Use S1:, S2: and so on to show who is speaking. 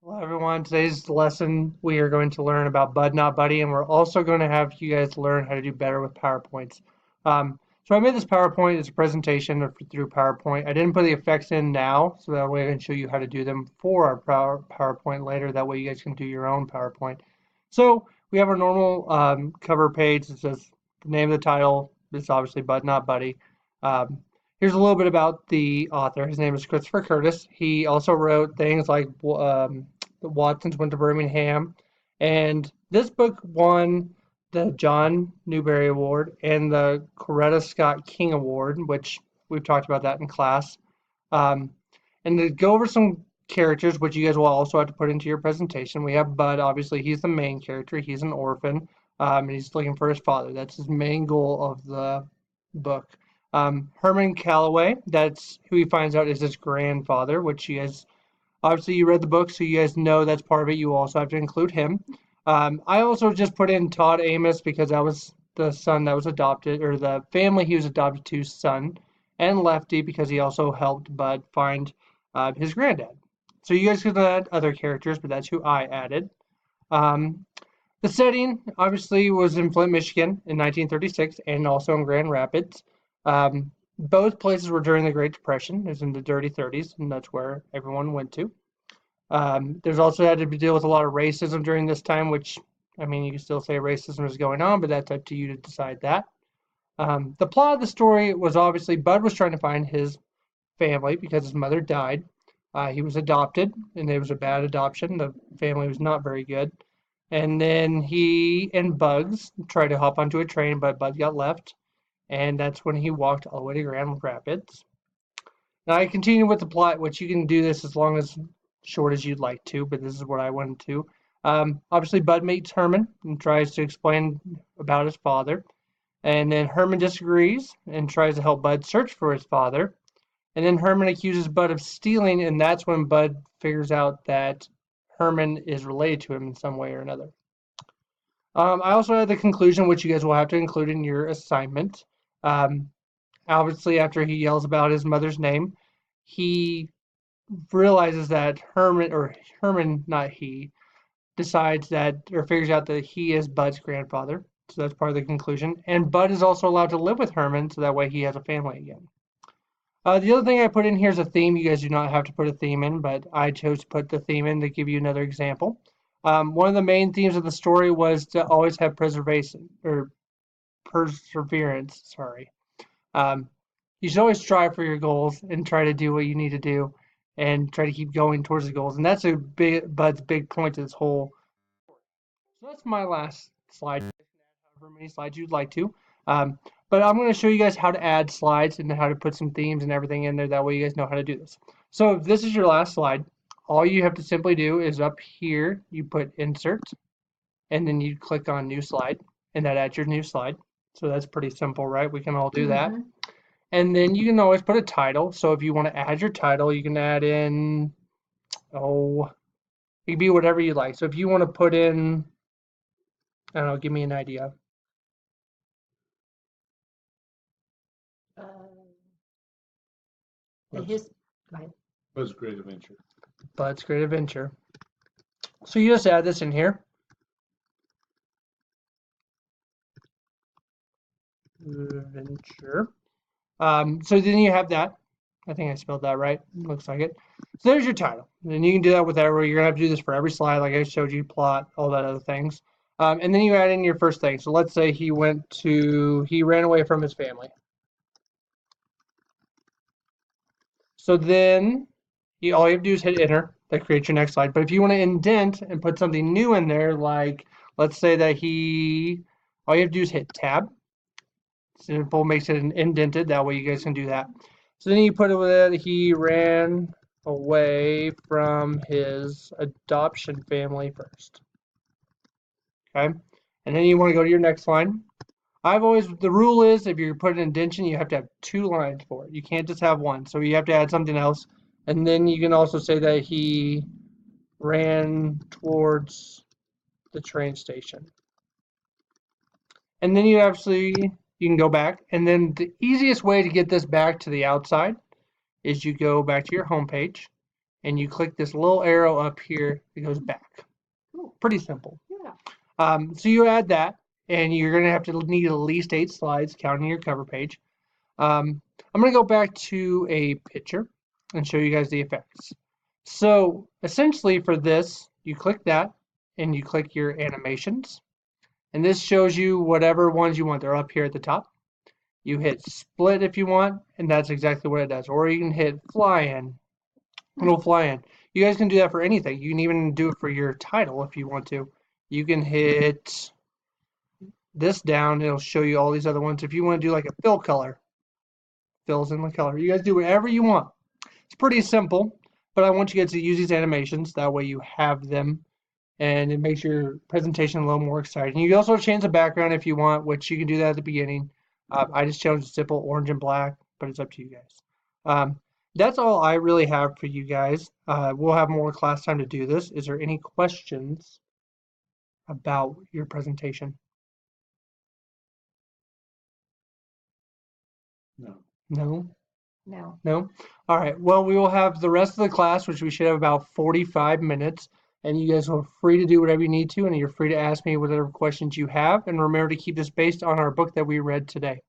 S1: Hello, everyone. Today's lesson, we are going to learn about Bud Not Buddy, and we're also going to have you guys learn how to do better with PowerPoints. So I made this PowerPoint as a presentation through PowerPoint. I didn't put the effects in now, so that way I can show you how to do them for our PowerPoint later. That way you guys can do your own PowerPoint. So we have our normal cover page. It says the name of the title. It's obviously Bud Not Buddy. Um, Here's a little bit about the author. His name is Christopher Curtis. He also wrote things like the Watsons Went to Birmingham. And this book won the John Newbery Award and the Coretta Scott King Award, which we've talked about that in class. Um, and to go over some characters, which you guys will also have to put into your presentation, we have Bud. Obviously, he's the main character. He's an orphan, and he's looking for his father. That's his main goal of the book. Herman Calloway, that's who he finds out is his grandfather, which you guys obviously, you read the book, so you guys know that's part of it. You also have to include him. I also just put in Todd Amos because that was the son that was adopted, or the family he was adopted to's son, and Lefty because he also helped Bud find his granddad. So you guys could add other characters, but that's who I added. Um, the setting obviously was in Flint, Michigan in 1936 and also in Grand Rapids. Both places were during the Great Depression. It was in the dirty 30s, and that's where everyone went to. There's also had to deal with a lot of racism during this time, which, I mean, you can still say racism is going on, but that's up to you to decide that. The plot of the story was obviously Bud was trying to find his family because his mother died. He was adopted, and it was a bad adoption. The family was not very good. And then he and Bugs tried to hop onto a train, but Bud got left, and that's when he walked all the way to Grand Rapids. Now I continue with the plot, which you can do this as long as short as you'd like to, but this is what I wanted to. Obviously, Bud meets Herman and tries to explain about his father, and then Herman disagrees and tries to help Bud search for his father. And then Herman accuses Bud of stealing, and that's when Bud figures out that Herman is related to him in some way or another. I also had the conclusion, which you guys will have to include in your assignment. Um, Obviously, after he yells about his mother's name, he realizes that Herman, not he, decides that or figures out that he is Bud's grandfather. So that's part of the conclusion. And Bud is also allowed to live with Herman, so that way he has a family again. The other thing I put in here is a theme. You guys do not have to put a theme in, but I chose to put the theme in to give you another example. One of the main themes of the story was to always have preservation or perseverance. Sorry. Um, you should always strive for your goals and try to do what you need to do and try to keep going towards the goals. And that's a big Bud's big point to this whole. So that's my last slide. However many slides you'd like to. Um, but I'm going to show you guys how to add slides and how to put some themes and everything in there. That way you guys know how to do this. So if this is your last slide, all you have to simply do is up here, you put insert, and then you click on new slide, and that adds your new slide. So that's pretty simple, right? We can all do that. And then you can always put a title. So if you want to add your title, you can add in, oh, it can be whatever you like. So if you want to put in, I don't know, give me an idea.
S2: His, go ahead.
S3: Bud's Great Adventure.
S1: Bud's Great Adventure. So you just add this in here. Adventure. So then you have that. I think I spelled that right. Looks like it. So there's your title. And you can do that with every. You're gonna have to do this for every slide, like I showed you, plot, all that other things. And then you add in your first thing. So let's say he ran away from his family. So then all you have to do is hit enter. That creates your next slide. But if you want to indent and put something new in there, like let's say that all you have to do is hit tab. Simple makes it indented. That way you guys can do that. So then you put it with it, he ran away from his adoption family first. Okay. And then you want to go to your next line. The rule is if you're putting an indentation, you have to have 2 lines for it. You can't just have one. So you have to add something else. And then you can also say that he ran towards the train station. And then you can go back. And then the easiest way to get this back to the outside is you go back to your home page and you click this little arrow up here, it goes back.
S2: Cool.
S1: Pretty simple.
S2: Yeah.
S1: So you add that, and you're going to have to need at least 8 slides, counting your cover page. I'm going to go back to a picture and show you guys the effects. So essentially for this, you click that, and you click your animations. And this shows you whatever ones you want. They're up here at the top. You hit split if you want, and that's exactly what it does. Or you can hit fly in, and it'll fly in. You guys can do that for anything. You can even do it for your title if you want to. You can hit this down, it'll show you all these other ones. If you want to do like a fill color, fills in the color. You guys do whatever you want. It's pretty simple, but I want you guys to use these animations. That way you have them, and it makes your presentation a little more exciting. You can also change the background if you want, which you can do that at the beginning. I just chose simple orange and black, but it's up to you guys. That's all I really have for you guys. We'll have more class time to do this. Is there any questions about your presentation?
S3: No.
S1: No?
S2: No.
S1: No? All right. Well, we will have the rest of the class, which we should have about 45 minutes. And you guys are free to do whatever you need to, and you're free to ask me whatever questions you have. And remember to keep this based on our book that we read today.